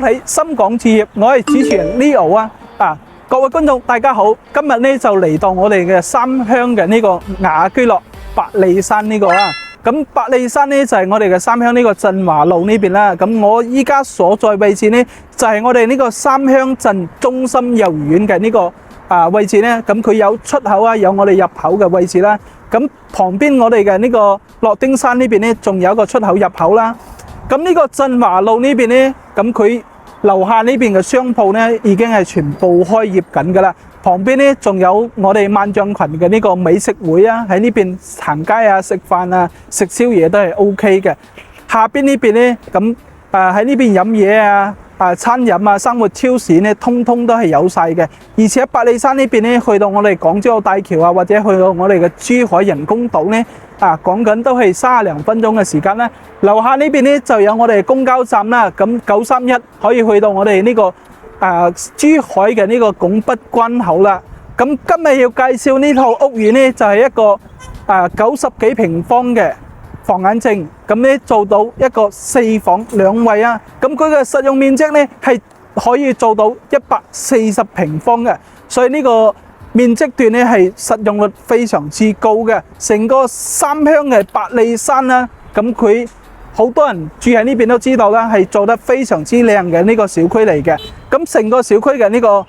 睇深港置業，我係主持人 Leo 各位觀眾大家好，今日咧就嚟到我哋嘅三鄉嘅呢個雅居樂百利山呢個啦。咁百利山咧就係我哋嘅三鄉呢個振華路呢邊啦。咁我依家所在位置咧就係我哋呢個三鄉鎮中心幼兒園嘅呢個位置咧。咁佢有出口啊，有我哋入口嘅位置啦。咁旁邊我哋嘅呢個樂丁山呢邊咧，仲有一個出口入口啦。咁呢個振華路呢邊咧，咁佢樓下呢邊嘅商鋪咧已經係全部開業緊㗎啦。旁邊咧仲有我哋萬象群嘅呢個美食會啊，喺呢邊行街啊、食飯啊、食宵夜都係 OK 嘅。下邊呢邊咧，咁喺呢邊飲嘢啊、餐飲啊、生活超市咧，通通都係有晒嘅。而且百利山呢邊咧，去到我哋港珠澳大橋啊，或者去到我哋嘅珠海人工島咧，講緊都係30零分鐘嘅時間啦。樓下呢邊咧就有我哋公交站啦，咁931可以去到我哋呢個珠海嘅呢個拱北關口啦。咁今日要介紹呢套屋苑咧，就係一個90幾平方嘅房眼證，咁咧做到一個4房2衛啊。咁佢嘅實用面積咧係可以做到140平方嘅，所以呢個面積段咧係實用率非常之高嘅。成個三鄉嘅百利山啦，咁佢好多人住喺呢邊都知道啦，係做得非常之靚嘅呢個小區嚟嘅。咁成個小區嘅呢個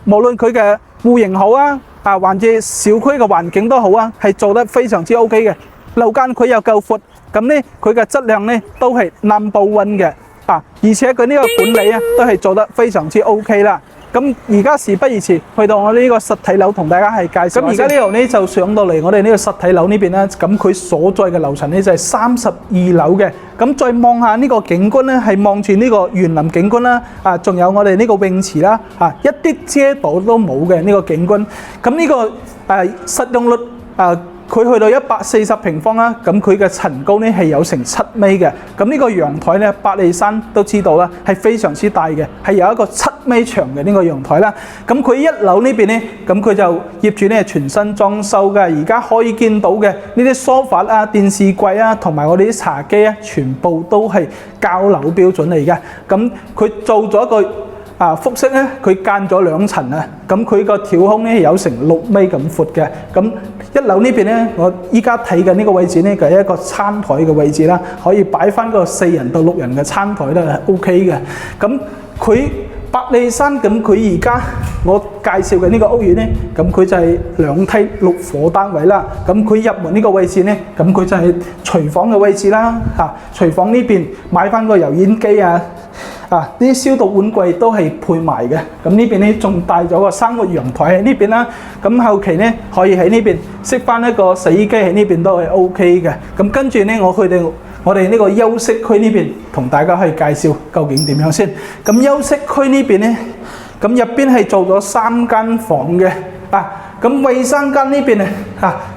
無論佢嘅戶型好啊，或者小區嘅環境都好啊，係做得非常之 OK 嘅。樓間佢又夠闊，咁咧佢嘅質量咧都係 number one 嘅，而且佢呢個管理啊都係做得非常之 OK 啦。咁而家事不宜遲，去到我呢個實體樓同大家係介紹。咁而家呢度咧就上到嚟我哋呢個實體樓呢邊啦。咁佢所在嘅樓層咧就係32樓嘅。咁再望下呢個景觀咧，係望住呢個園林景觀啦。仲有我哋呢個泳池啦。一啲遮擋都冇嘅呢個景觀。咁呢個實用率佢去到140平方啦，咁佢嘅層高咧係有成7米嘅。咁呢個陽台咧，百利山都知道啦，係非常之大嘅，係有一個7米長嘅呢個陽台啦。咁佢一樓呢邊咧，咁佢就業主咧全新裝修嘅，而家可以見到嘅呢啲梳化啊、電視櫃啊，同埋我哋啲茶几啊，全部都係交樓標準嚟嘅。咁佢做咗一個複式咧，佢間咗2層啊，咁佢個挑空咧有成6米咁闊嘅。咁一樓呢邊咧，我依家睇嘅呢個位置咧，就係一個餐台嘅位置啦，可以擺翻個4人到6人嘅餐台都係 OK 嘅。咁佢百利山，咁佢而家我介紹嘅呢個屋苑咧，咁佢就係2梯6伙單位啦。咁佢入門呢個位置咧，咁佢就係廚房嘅位置啦。廚房呢邊買翻個油煙機啊。呢啲消毒碗櫃都係配埋嘅。咁呢邊咧仲帶咗個生活陽台喺呢邊啦。咁後期咧可以喺呢邊熄翻一個洗衣機喺呢邊都係 OK 嘅。咁跟住咧我去到我哋呢個休息區呢邊同大家去介紹究竟點樣先。咁休息區呢邊咧，咁入邊係做咗3間房嘅。咁衞生間呢邊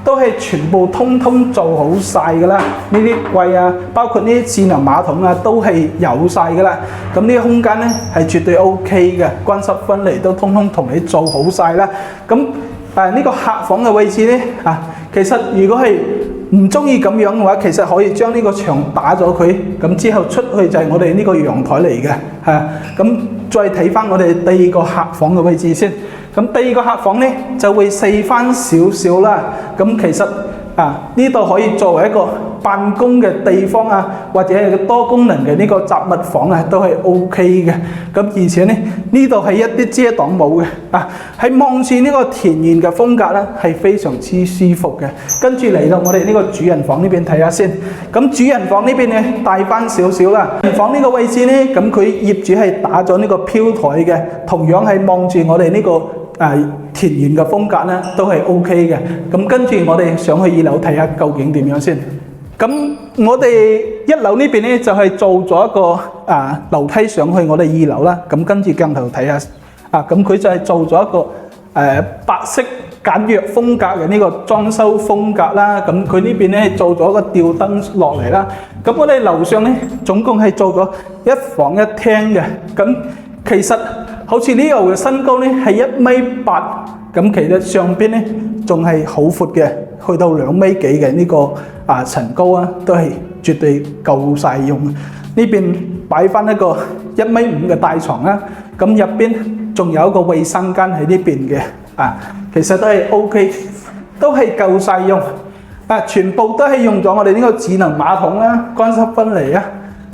都係全部通通做好晒㗎啦。呢啲櫃啊，包括呢啲智能馬桶啊，都係有晒㗎啦。咁呢個空間咧係絕對 OK 嘅，乾濕分離都通通同你做好晒啦。咁呢個客房嘅位置咧其實如果係唔中意咁樣嘅話，其實可以將呢個牆打咗佢，咁之後出去就係我哋呢個陽台嚟嘅。咁再睇翻我哋第2個客房嘅位置先。咁第2個客房咧就會細翻少少啦。咁其實呢度可以作為一個辦公嘅地方啊，或者係多功能嘅呢個雜物房啊，都係 OK 嘅。咁而且咧呢度係一啲遮擋冇嘅。喺望住呢個田園嘅風格咧，係非常之舒服嘅。跟住嚟到我哋呢個主人房呢邊睇下先。咁主人房呢邊咧大翻少少啦。主人房呢個位置咧，咁佢業主係打咗呢個飄台嘅，同樣係望住我哋呢個田園嘅風格咧都係 OK 嘅。咁跟住我哋上去2樓睇下究竟點樣先。咁我哋1樓呢邊咧就係做咗一個樓梯上去我哋2樓啦。咁跟住鏡頭睇下咁佢就係做咗一個白色簡約風格嘅呢個裝修風格啦。咁佢呢邊咧做咗個吊燈落嚟啦。咁我哋樓上咧總共係做咗1房1廳嘅。咁其實好似呢度嘅身高咧係1.8米，咁其實上邊咧仲係好闊嘅，去到2米幾嘅呢個層高啊，都係絕對夠晒用。呢邊擺翻一個1.5米嘅大床啦，咁入邊仲有一個衛生間喺呢邊嘅，其實都係 OK， 都係夠晒用，全部都係用咗我哋呢個智能馬桶啦、乾濕分離啊、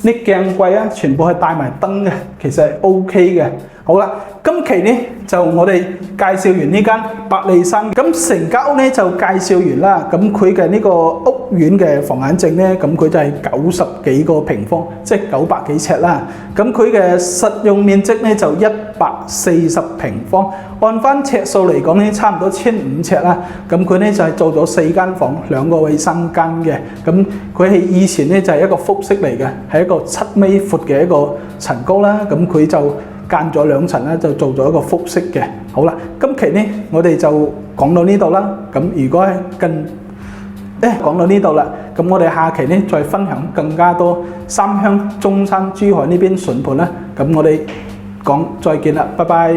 啲鏡櫃啊，全部係帶埋燈嘅，其實係 OK 嘅。好啦，今期呢就我哋介紹完呢間百利山，咁成間屋呢就介紹完啦。咁佢嘅呢個屋苑嘅房眼證呢，咁佢就係90幾個平方，即係900幾尺啦。咁佢嘅實用面積呢就140平方，按翻尺數嚟講呢，差唔多1500尺啦。咁佢呢就係做咗4間房、2個衛生間嘅。咁佢係以前呢就係一個複式嚟嘅，係一個7米闊嘅一個層高啦。咁佢就間咗2層咧，就做咗一個複式嘅。好啦，今期呢我哋就講到呢度啦。咁如果係講到呢度啦，咁我哋下期呢再分享更加多三鄉、中山、珠海呢邊筍盤啦。咁我哋講再見啦，拜拜。